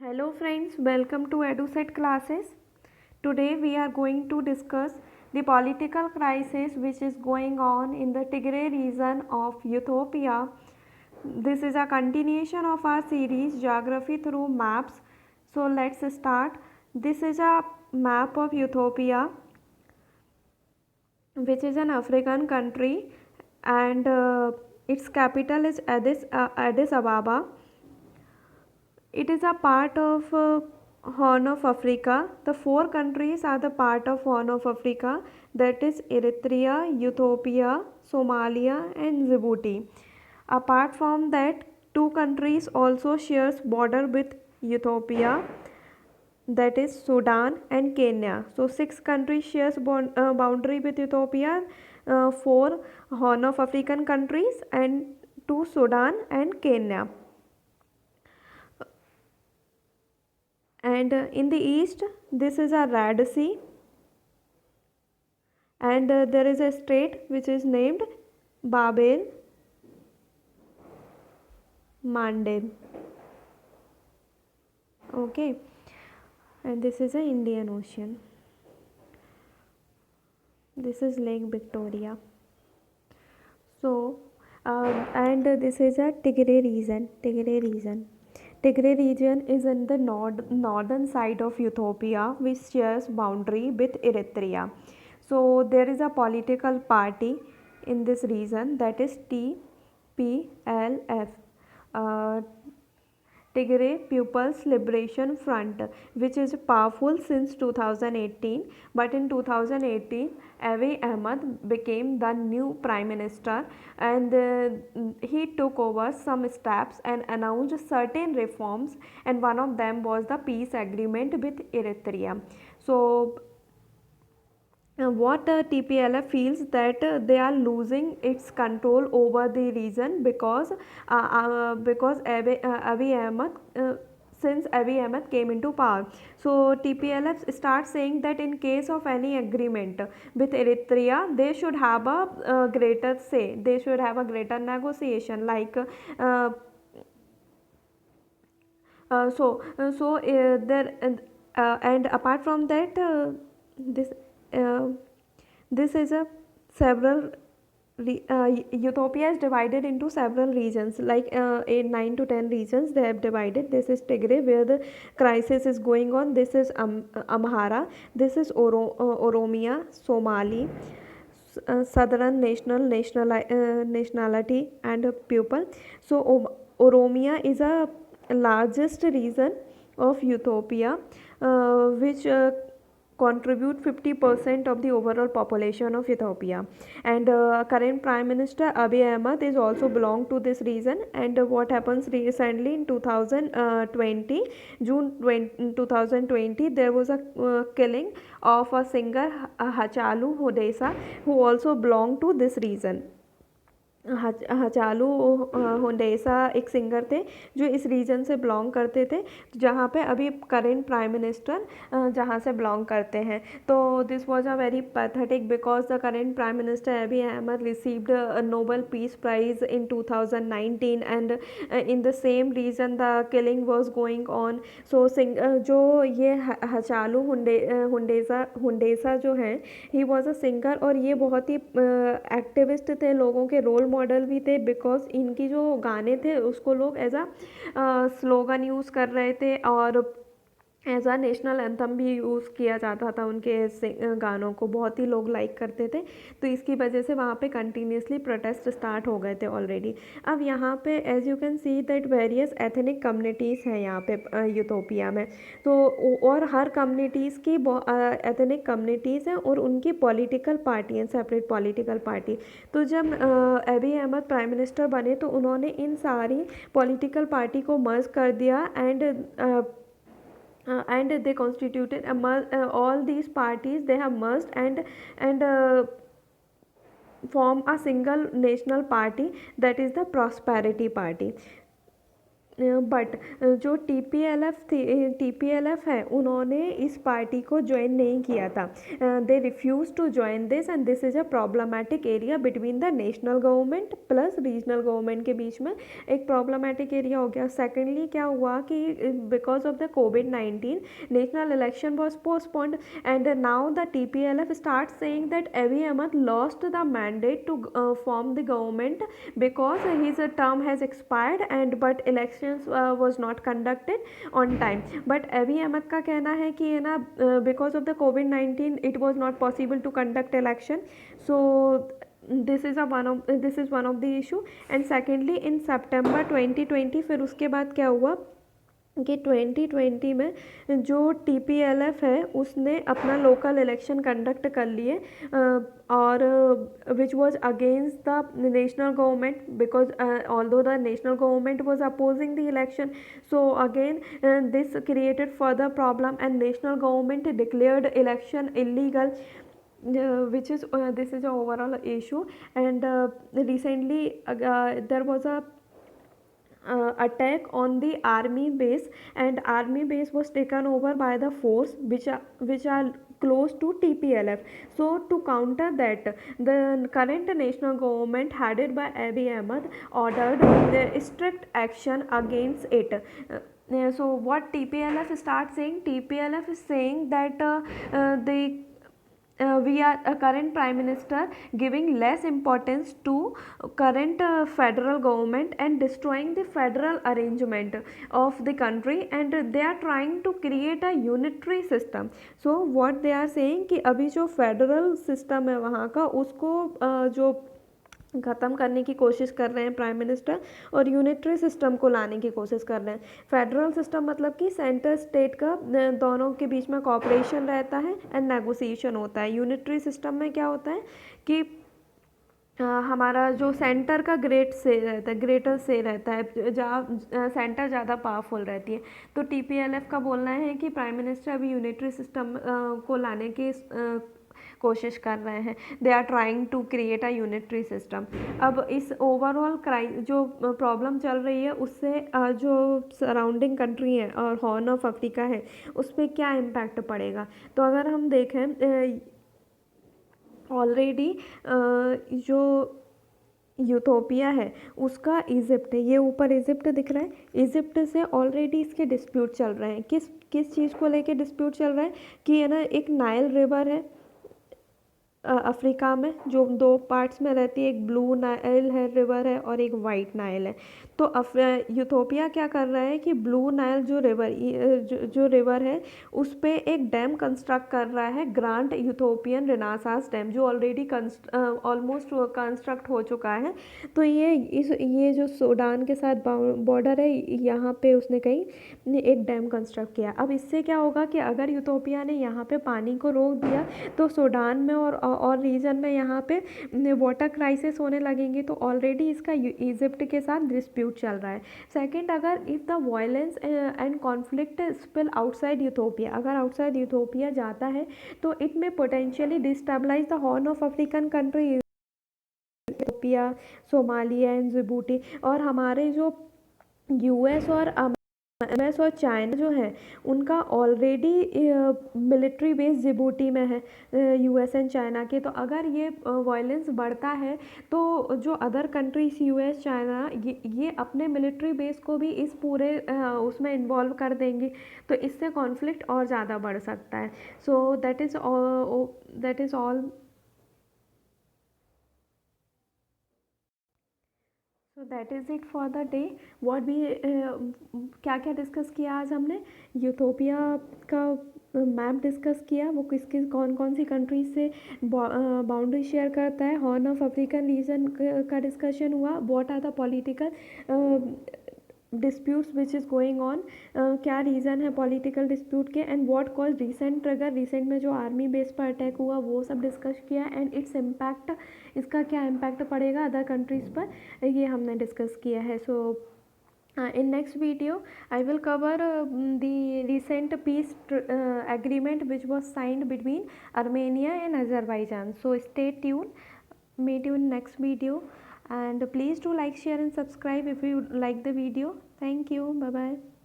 Hello friends, welcome to EduSet classes. Today we are going to discuss the political crisis which is going on in the Tigray region of Ethiopia. This is a continuation of our series Geography through Maps. So let's start. This is a map of Ethiopia, which is an African country, and its capital is Addis Ababa. It is a part of Horn of Africa. The four countries are the part of Horn of Africa, that is Eritrea, Ethiopia, Somalia and Djibouti. Apart from that, two countries also shares border with Ethiopia, that is Sudan and Kenya. So six countries shares boundary with Ethiopia, four Horn of African countries and two Sudan and Kenya. And in the east, this is a Red Sea, and there is a strait which is named Babel Mandeb. Okay, and this is a Indian Ocean. This is Lake Victoria. So, and this is a Tigray region. Tigray region is in the northern side of Ethiopia, which shares boundary with Eritrea. So there is a political party in this region, that is TPLF, uh, Tigray People's Liberation Front, which is powerful since 2018. But in 2018, Abiy Ahmed became the new prime minister, and he took over some steps and announced certain reforms, and one of them was the peace agreement with Eritrea. So what TPLF feels that they are losing its control over the region because Abiy Ahmed since Abiy Ahmed came into power. So TPLF starts saying that in case of any agreement with Eritrea, they should have a greater say. They should have a greater negotiation. There and apart from that, this uh, this is a several Ethiopia is divided into several regions, like 9 to 10 regions they have divided. This is Tigray, where the crisis is going on. This is Amhara. This is Oromia, Somali, Southern nationality and people. So Oromia is a largest region of Ethiopia, which contribute 50% of the overall population of Ethiopia. And current Prime Minister Abiy Ahmed is also belong to this region. And what happens recently in 2020, June 2020, there was a killing of a singer Hachalu Hodesa, who also belong to this region. हचालू हुंडेसा एक singer थे जो इस reason से belong करते थे, जहाँ पे अभी करेंट प्राइम मिनिस्टर जहाँ से बिलोंग करते हैं. तो this was a very pathetic because the current prime minister Abiy Ahmed received Nobel peace prize in 2019 and in the same region the killing was going on. So जो ये हचालू हुंडेसा जो हैं, he was a singer, और ये बहुत ही activist थे, लोगों के रोल मॉडल भी थे, बिकॉज इनकी जो गाने थे उसको लोग एज अ स्लोगन यूज़ कर रहे थे, और एज आ नेशनल एंथम भी यूज़ किया जाता था. उनके गानों को बहुत ही लोग लाइक करते थे, तो इसकी वजह से वहाँ पे कंटिन्यूसली प्रोटेस्ट स्टार्ट हो गए थे ऑलरेडी. अब यहाँ पे as you can see that various ethnic communities हैं यहाँ पे यूथोपिया में. तो और हर कम्युनिटीज़ की एथनिक कम्युनिटीज़ हैं, और उनकी पॉलिटिकल पार्टी हैं, सेपरेट पॉलिटिकल पार्टी. तो जब अबी अहमद प्राइम मिनिस्टर बने तो उन्होंने इन सारी पॉलिटिकल पार्टी को मर्ज कर दिया, and they constituted all these parties, they have merged and form a single national party, that is the Prosperity Party. But जो TPLF है उन्होंने इस पार्टी को ज्वाइन नहीं किया था. They refuse to join this and this is a problematic area between the national government plus regional government के बीच में एक प्रॉब्लमेटिक एरिया हो गया. सेकेंडली क्या हुआ कि because of the COVID-19 national election was postponed and now the TPLF start saying that Abiy Ahmed lost the mandate to form the government because his term has expired and but elections was not conducted on time. But Abiy Ahmed का कहना है कि है ना because of the COVID-19 it was not possible to conduct election. So this is one of the issue. And secondly in September 2020 फिर उसके बाद क्या हुआ कि 2020 में जो TPLF है उसने अपना लोकल इलेक्शन कंडक्ट कर लिए और which was against the national government because although the national government was opposing the election. So again this created further problem and national government declared election illegal, which is this is a overall issue. And recently there was a attack on the army base and army base was taken over by the force which are close to TPLF. So to counter that the current national government headed by Abiy Ahmed ordered the strict action against it. So what TPLF starts saying, TPLF is saying that we are a current prime minister giving less importance to current federal government and destroying the federal arrangement of the country and they are trying to create a unitary system. So what they are saying कि अभी जो federal system है वहाँ का उसको जो ख़त्म करने की कोशिश कर रहे हैं प्राइम मिनिस्टर और यूनिटरी सिस्टम को लाने की कोशिश कर रहे हैं. फेडरल सिस्टम मतलब कि सेंटर स्टेट का दोनों के बीच में कोऑपरेशन रहता है एंड नेगोशिएशन होता है. यूनिटरी सिस्टम में क्या होता है कि हमारा जो सेंटर का ग्रेटर से रहता है जहाँ सेंटर ज़्यादा पावरफुल रहती है. तो TPLF का बोलना है कि प्राइम मिनिस्टर अभी यूनिटरी सिस्टम को लाने की कोशिश कर रहे हैं. They are trying to create a unitary system. अब इस ओवरऑल जो प्रॉब्लम चल रही है उससे जो सराउंडिंग कंट्री है और हॉर्न ऑफ अफ्रीका है उस पर क्या इम्पैक्ट पड़ेगा. तो अगर हम देखें ऑलरेडी जो यूथोपिया है उसका इजिप्ट है, ये ऊपर इजिप्ट दिख रहा है, इजिप्ट से ऑलरेडी इसके डिस्प्यूट चल रहे हैं. किस चीज़ को लेके डिस्प्यूट चल रहा है कि है ना एक नाइल रिवर है अफ्रीका में जो दो पार्ट्स में रहती है, एक ब्लू नाइल है रिवर है और एक वाइट नाइल है. तो यूथोपिया क्या कर रहा है कि ब्लू नाइल जो रिवर है उस पर एक डैम कंस्ट्रक्ट कर रहा है, ग्रांड यूथोपियन रेनासांस डैम, जो ऑलरेडी ऑलमोस्ट कंस्ट्रक्ट हो चुका है. तो ये जो सूडान के साथ बॉर्डर है यहाँ पे उसने कहीं एक डैम कंस्ट्रक्ट किया. अब इससे क्या होगा कि अगर यूथोपिया ने यहाँ पे पानी को रोक दिया तो सूडान में और रीजन में यहाँ पे वाटर क्राइसिस होने लगेंगे. तो ऑलरेडी इसका इजिप्ट के साथ डिस्प्यूट चल रहा है. सेकंड, अगर if the violence and conflict spill outside Ethiopia, अगर आउटसाइड यूथोपिया जाता है तो इट में potentially destabilise the horn of African country Ethiopia, Somalia and Djibouti. और हमारे जो US और चाइना जो है उनका ऑलरेडी मिलिट्री बेस जिबूटी में है, US एंड चाइना के. तो अगर ये वायलेंस बढ़ता है तो जो अदर कंट्रीज US चाइना ये अपने मिलिट्री बेस को भी इस पूरे उसमें इन्वॉल्व कर देंगे. तो इससे कॉन्फ्लिक्ट और ज़्यादा बढ़ सकता है. So that is all. So that is it for the day. What भी क्या क्या डिस्कस किया आज हमने. यूथोपिया का मैप डिस्कस किया, वो कौन कौन सी कंट्रीज से बाउंड्री शेयर करता है. हॉर्न ऑफ अफ्रीकन रीजन का डिस्कशन हुआ. What are the political disputes which is going on, क्या रीज़न है पॉलिटिकल डिस्प्यूट के and what cause recent trigger, recent में जो आर्मी बेस पर अटैक हुआ वो सब डिस्कस किया एंड इट्स इम्पैक्ट, इसका क्या इम्पैक्ट पड़ेगा अदर कंट्रीज़ पर, ये हमने डिस्कस किया है. सो in next video I will cover the recent peace agreement which was signed between Armenia and Azerbaijan. So stay tuned, meet you in next video and please do like, share and subscribe if you like the video. Thank you. Bye bye.